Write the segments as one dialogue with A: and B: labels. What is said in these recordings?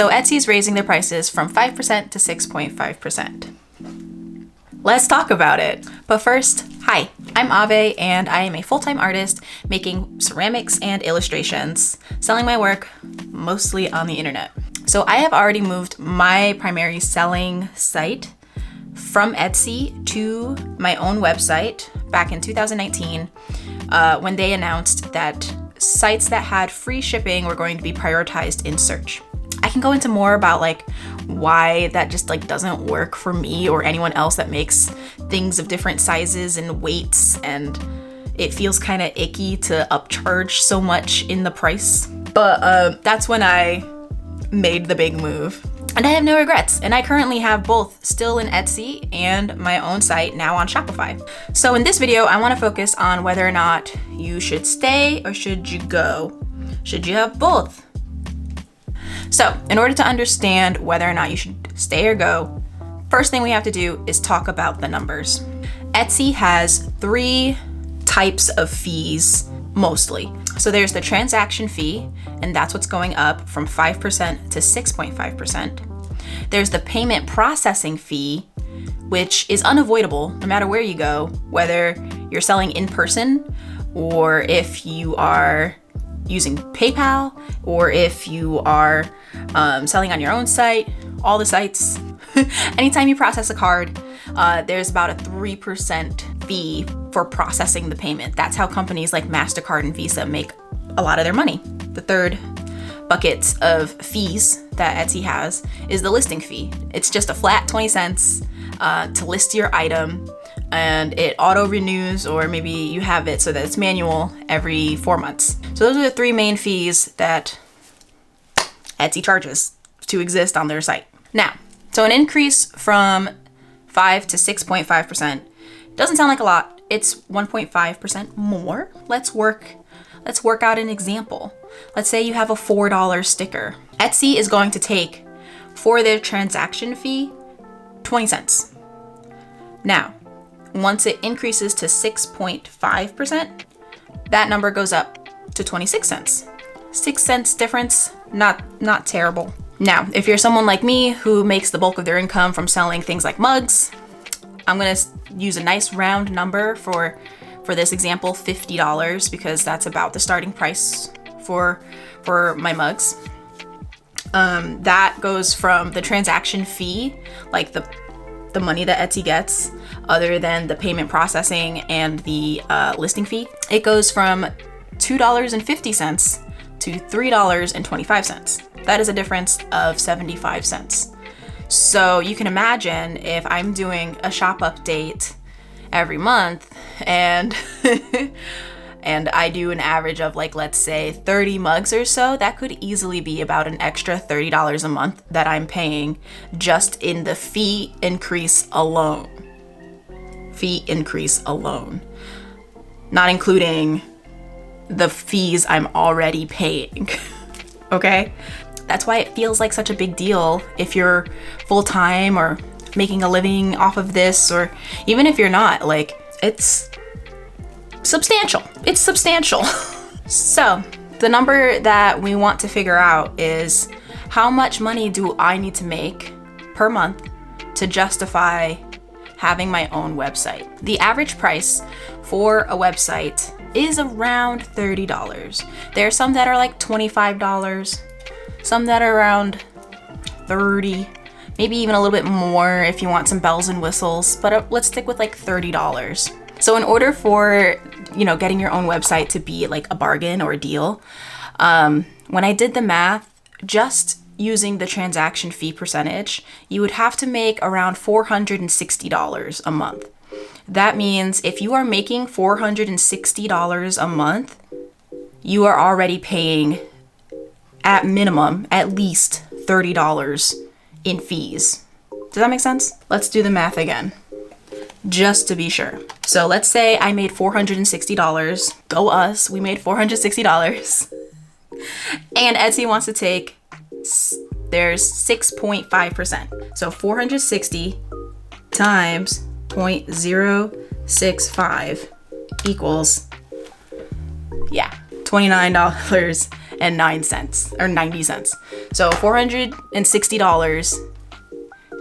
A: So Etsy is raising their prices from 5% to 6.5%. Let's talk about it. But first, hi, I'm Ave and I am a full-time artist making ceramics and illustrations, selling my work mostly on the internet. So I have already moved my primary selling site from Etsy to my own website back in 2019 when they announced that sites that had free shipping were going to be prioritized in search. I can go into more about like why that just like doesn't work for me or anyone else that makes things of different sizes and weights, and it feels kind of icky to upcharge so much in the price. But that's when I made the big move. And I have no regrets, and I currently have both still in Etsy and my own site now on Shopify. So in this video, I want to focus on whether or not you should stay or should you go. Should you have both? So in order to understand whether or not you should stay or go, first thing we have to do is talk about the numbers. Etsy has 3 types of fees mostly. So there's the transaction fee, and that's what's going up from 5% to 6.5%. There's the payment processing fee, which is unavoidable no matter where you go, whether you're selling in person or if you are using PayPal or if you are selling on your own site, all the sites. Anytime you process a card, there's about a 3% fee for processing the payment. That's how companies like MasterCard and Visa make a lot of their money. The third bucket of fees that Etsy has is the listing fee. It's just a flat 20 cents to list your item, and it auto renews, or maybe you have it so that it's manual every 4 months. So those are the 3 main fees that Etsy charges to exist on their site. Now, so an increase from 5 to 6.5% doesn't sound like a lot. It's 1.5% more. Let's work out an example. Let's say you have a $4 sticker. Etsy is going to take, for their transaction fee, 20 cents. Now, once it increases to 6.5%, that number goes up to 26 cents. 6 cents difference, not terrible. Now, if you're someone like me who makes the bulk of their income from selling things like mugs, I'm gonna use a nice round number for this example, $50, because that's about the starting price for my mugs. That goes from the transaction fee, like the money that Etsy gets, other than the payment processing and the listing fee. It goes from $2.50 to $3.25. That is a difference of 75 cents. So you can imagine if I'm doing a shop update every month and and I do an average of like, let's say 30 mugs or so, that could easily be about an extra $30 a month that I'm paying just in the fee increase alone. Not including the fees I'm already paying. Okay? That's why it feels like such a big deal if you're full-time or making a living off of this, or even if you're not, like, it's substantial. It's substantial. So the number that we want to figure out is how much money do I need to make per month to justify having my own website. The average price for a website is around $30. There are some that are like $25, some that are around $30, maybe even a little bit more if you want some bells and whistles, but let's stick with like $30. So in order for, getting your own website to be like a bargain or a deal, when I did the math, just using the transaction fee percentage, you would have to make around $460 a month. That means if you are making $460 a month, you are already paying at minimum at least $30 in fees. Does that make sense? Let's do the math again, just to be sure. So let's say I made $460. Go us, we made $460. And Etsy wants to take, there's 6.5%. So 460 times 0.065 equals, $29.09 or 90 cents. So So $460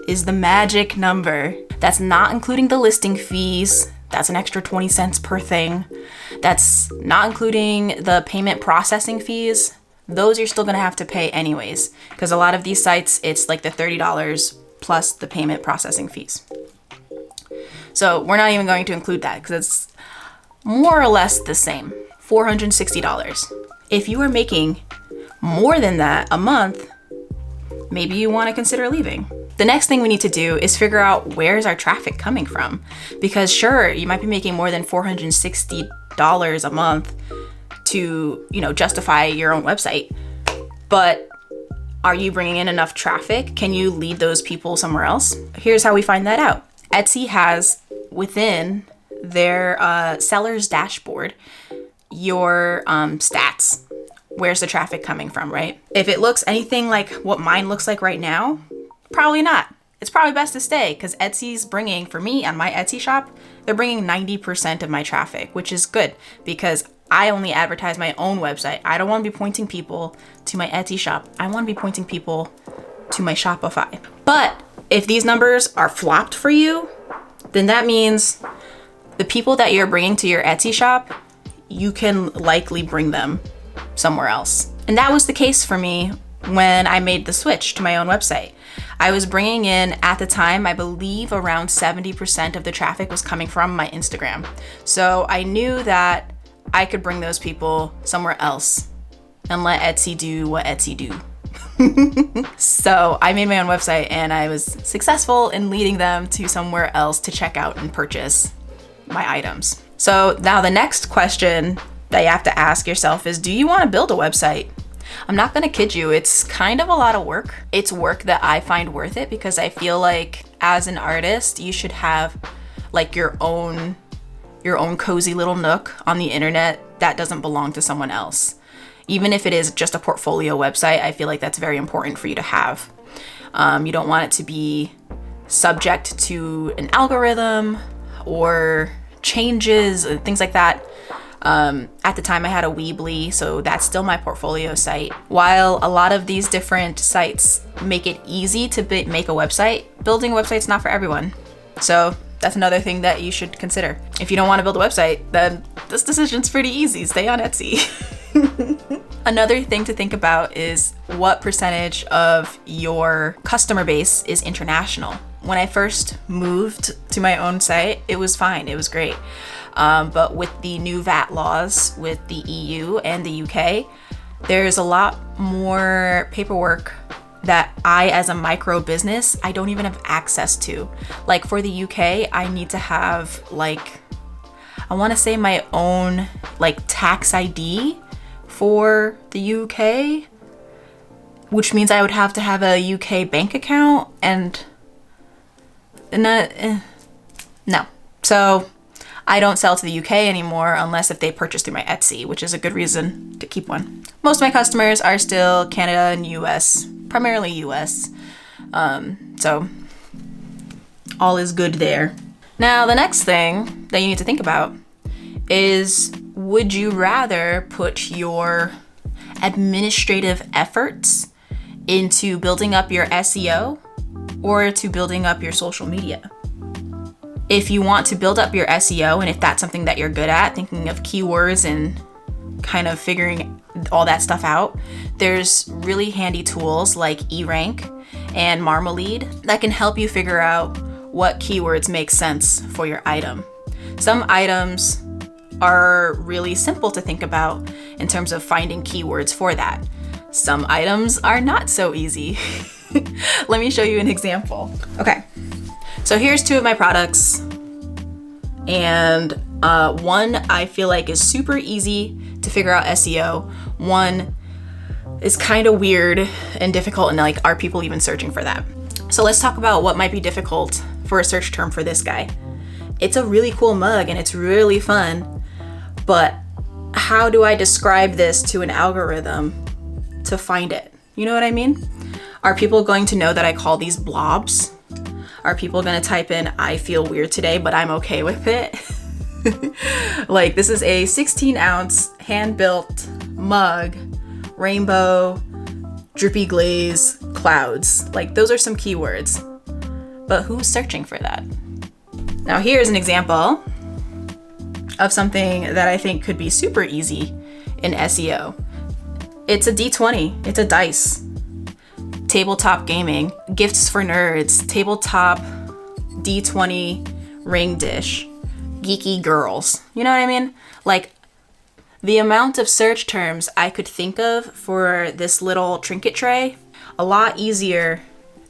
A: is the magic number. That's not including the listing fees. That's an extra 20 cents per thing. That's not including the payment processing fees. Those you're still gonna have to pay anyways, because a lot of these sites, it's like the $30 plus the payment processing fees. So we're not even going to include that because it's more or less the same, $460. If you are making more than that a month, maybe you want to consider leaving. The next thing we need to do is figure out where's our traffic coming from. Because sure, you might be making more than $460 a month to, justify your own website, but are you bringing in enough traffic? Can you lead those people somewhere else? Here's how we find that out. Etsy has within their seller's dashboard your stats. Where's the traffic coming from, right? If it looks anything like what mine looks like right now, probably not. It's probably best to stay because Etsy's bringing, for me on my Etsy shop, they're bringing 90% of my traffic, which is good because I only advertise my own website. I don't want to be pointing people to my Etsy shop. I want to be pointing people to my Shopify. But if these numbers are flopped for you, then that means the people that you're bringing to your Etsy shop, you can likely bring them somewhere else. And that was the case for me when I made the switch to my own website. I was bringing in, at the time, I believe around 70% of the traffic was coming from my Instagram. So I knew that I could bring those people somewhere else and let Etsy do what Etsy do. So I made my own website and I was successful in leading them to somewhere else to check out and purchase my items. So now the next question that you have to ask yourself is, do you want to build a website? I'm not gonna kid you, it's kind of a lot of work. It's work that I find worth it because I feel like as an artist, you should have like your own cozy little nook on the internet that doesn't belong to someone else. Even if it is just a portfolio website, I feel like that's very important for you to have. You don't want it to be subject to an algorithm or changes, things like that. At the time I had a Weebly, so that's still my portfolio site. While a lot of these different sites make it easy to make a website, building a website's not for everyone. So that's another thing that you should consider. If you don't want to build a website, then this decision's pretty easy. Stay on Etsy. Another thing to think about is what percentage of your customer base is international. When I first moved to my own site, it was fine. It was great. But with the new VAT laws with the EU and the UK, there's a lot more paperwork that I, as a micro business, I don't even have access to. Like for the UK, I need to have I want to say my own tax ID for the UK, which means I would have to have a UK bank account and no. So I don't sell to the UK anymore unless if they purchase through my Etsy, which is a good reason to keep one. Most of my customers are still Canada and US, primarily US. So all is good there. Now, the next thing that you need to think about is, would you rather put your administrative efforts into building up your SEO or to building up your social media? If you want to build up your SEO, and if that's something that you're good at, thinking of keywords and kind of figuring all that stuff out, there's really handy tools like eRank and Marmalade that can help you figure out what keywords make sense for your item. Some items are really simple to think about in terms of finding keywords for that. Some items are not so easy. Let me show you an example. Okay, so here's two of my products, and one I feel like is super easy to figure out SEO. One is kind of weird and difficult, and are people even searching for that? So let's talk about what might be difficult for a search term for this guy. It's a really cool mug and it's really fun, but how do I describe this to an algorithm to find it? You know what I mean? Are people going to know that I call these blobs? Are people gonna type in, I feel weird today, but I'm okay with it? This is a 16-ounce hand-built mug, rainbow, drippy glaze clouds. Like, those are some keywords, but who's searching for that? Now here's an example of something that I think could be super easy in SEO. It's a D20, it's a dice. Tabletop gaming, gifts for nerds, tabletop D20 ring dish, geeky girls. You know what I mean? Like, the amount of search terms I could think of for this little trinket tray, a lot easier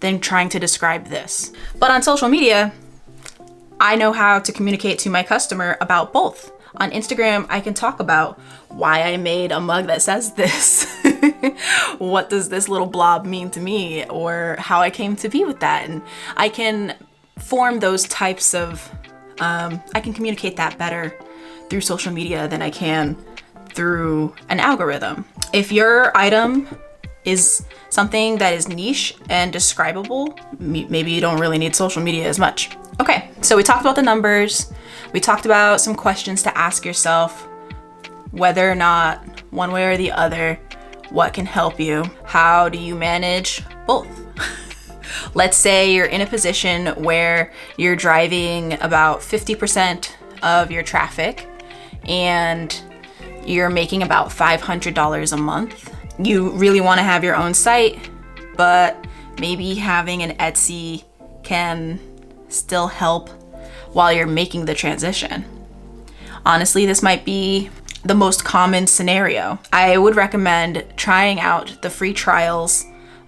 A: than trying to describe this. But on social media, I know how to communicate to my customer about both. On Instagram, I can talk about why I made a mug that says this. What does this little blob mean to me? Or how I came to be with that. And I can form those types of, I can communicate that better through social media than I can through an algorithm. If your item is something that is niche and describable, maybe you don't really need social media as much. Okay, so we talked about the numbers. We talked about some questions to ask yourself, whether or not, one way or the other, what can help you. How do you manage both? Let's say you're in a position where you're driving about 50% of your traffic and you're making about $500 a month. You really want to have your own site, but maybe having an Etsy can still help while you're making the transition. Honestly, this might be the most common scenario. I would recommend trying out the free trials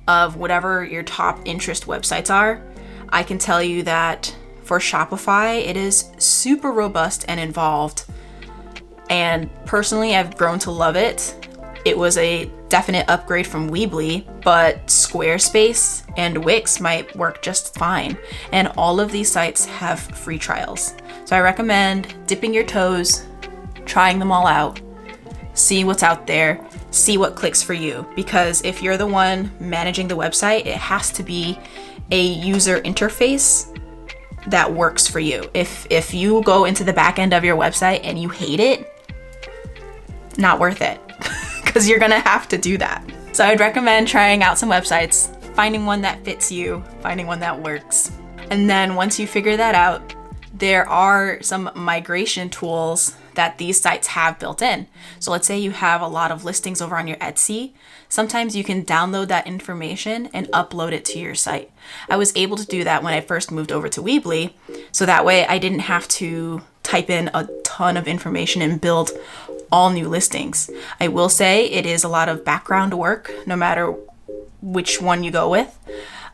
A: of whatever your top interest websites are. I can tell you that for Shopify, it is super robust and involved. And personally, I've grown to love it. It was a definite upgrade from Weebly, but Squarespace and Wix might work just fine. And all of these sites have free trials. So I recommend dipping your toes, trying them all out, see what's out there, see what clicks for you. Because if you're the one managing the website, it has to be a user interface that works for you. If you go into the back end of your website and you hate it, not worth it, because you're gonna have to do that. So I'd recommend trying out some websites, finding one that fits you, finding one that works. And then once you figure that out, there are some migration tools that these sites have built in. So let's say you have a lot of listings over on your Etsy. Sometimes you can download that information and upload it to your site. I was able to do that when I first moved over to Weebly, so that way I didn't have to type in a ton of information and build all new listings. I will say it is a lot of background work, no matter which one you go with,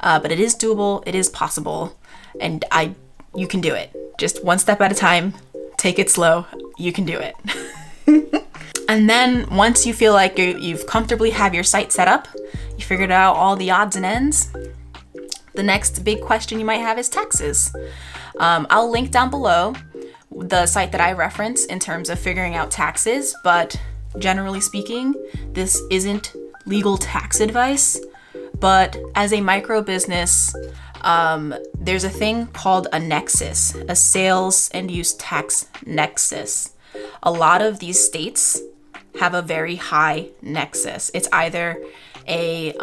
A: but it is doable, it is possible, and you can do it. Just one step at a time, take it slow, you can do it. And then once you feel like you've comfortably have your site set up, you figured out all the odds and ends, the next big question you might have is taxes. I'll link down below the site that I reference in terms of figuring out taxes, but generally speaking, this isn't legal tax advice. But as a micro business, there's a thing called a nexus, a sales and use tax nexus. A lot of these states have a very high nexus. It's either a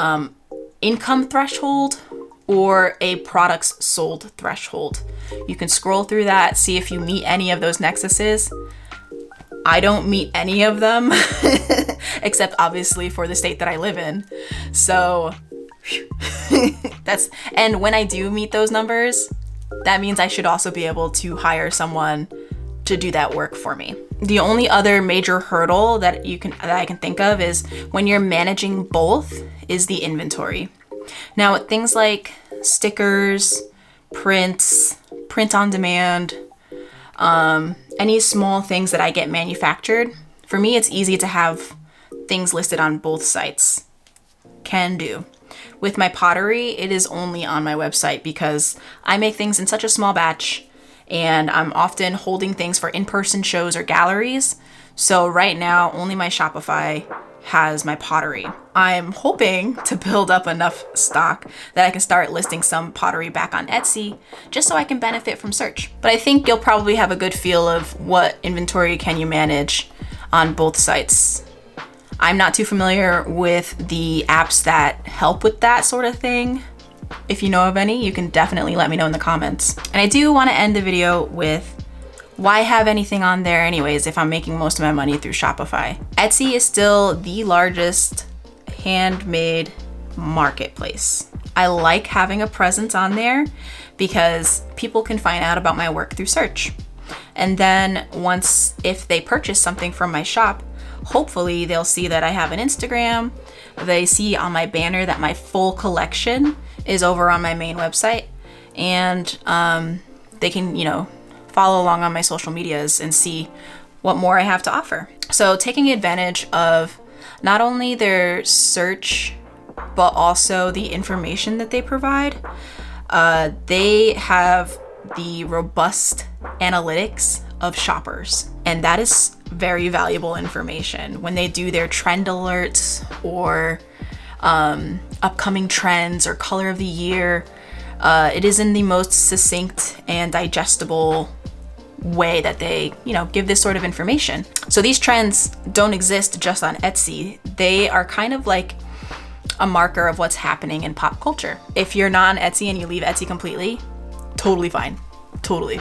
A: income threshold or a products sold threshold. You can scroll through that, see if you meet any of those nexuses. I don't meet any of them, except obviously for the state that I live in. So and when I do meet those numbers, that means I should also be able to hire someone to do that work for me. The only other major hurdle that I can think of is when you're managing both is the inventory. Now, things like stickers, prints, print on demand, any small things that I get manufactured, for me, it's easy to have things listed on both sites. Can do. With my pottery, it is only on my website because I make things in such a small batch and I'm often holding things for in-person shows or galleries. So right now, only my Shopify has my pottery. I'm hoping to build up enough stock that I can start listing some pottery back on Etsy just so I can benefit from search. But I think you'll probably have a good feel of what inventory can you manage on both sites. I'm not too familiar with the apps that help with that sort of thing. If you know of any, you can definitely let me know in the comments. And I do want to end the video with, why have anything on there anyways if I'm making most of my money through Shopify? Etsy is still the largest handmade marketplace. I like having a presence on there because people can find out about my work through search. And then if they purchase something from my shop, hopefully they'll see that I have an Instagram. They see on my banner that my full collection is over on my main website, and they can, follow along on my social medias and see what more I have to offer. So taking advantage of not only their search, but also the information that they provide. They have the robust analytics of shoppers, and that is very valuable information. When they do their trend alerts or upcoming trends or color of the year, it is in the most succinct and digestible way that they, give this sort of information. So these trends don't exist just on Etsy. They are kind of like a marker of what's happening in pop culture. If you're not on Etsy and you leave Etsy completely, totally fine. Totally.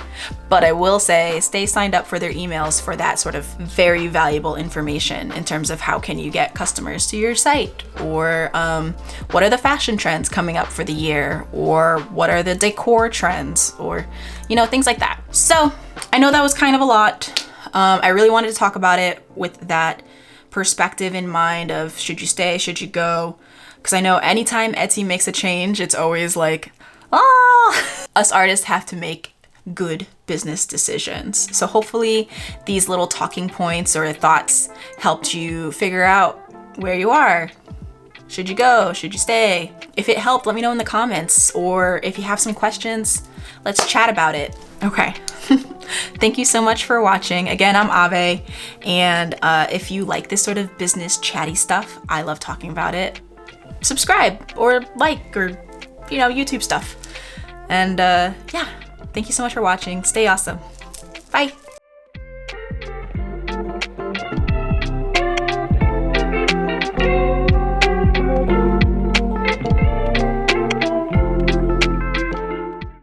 A: But I will say, stay signed up for their emails for that sort of very valuable information in terms of how can you get customers to your site, or what are the fashion trends coming up for the year, or what are the decor trends, or, things like that. So I know that was kind of a lot. I really wanted to talk about it with that perspective in mind of, should you stay, should you go? Because I know anytime Etsy makes a change, it's always like, us artists have to make good business decisions. So hopefully these little talking points or thoughts helped you figure out where you are. Should you go? Should you stay? If it helped, let me know in the comments, or if you have some questions, let's chat about it. Okay. Thank you so much for watching. Again, I'm Ave, and if you like this sort of business chatty stuff, I love talking about it. Subscribe or like, or YouTube stuff. And yeah. Thank you so much for watching. Stay awesome. Bye.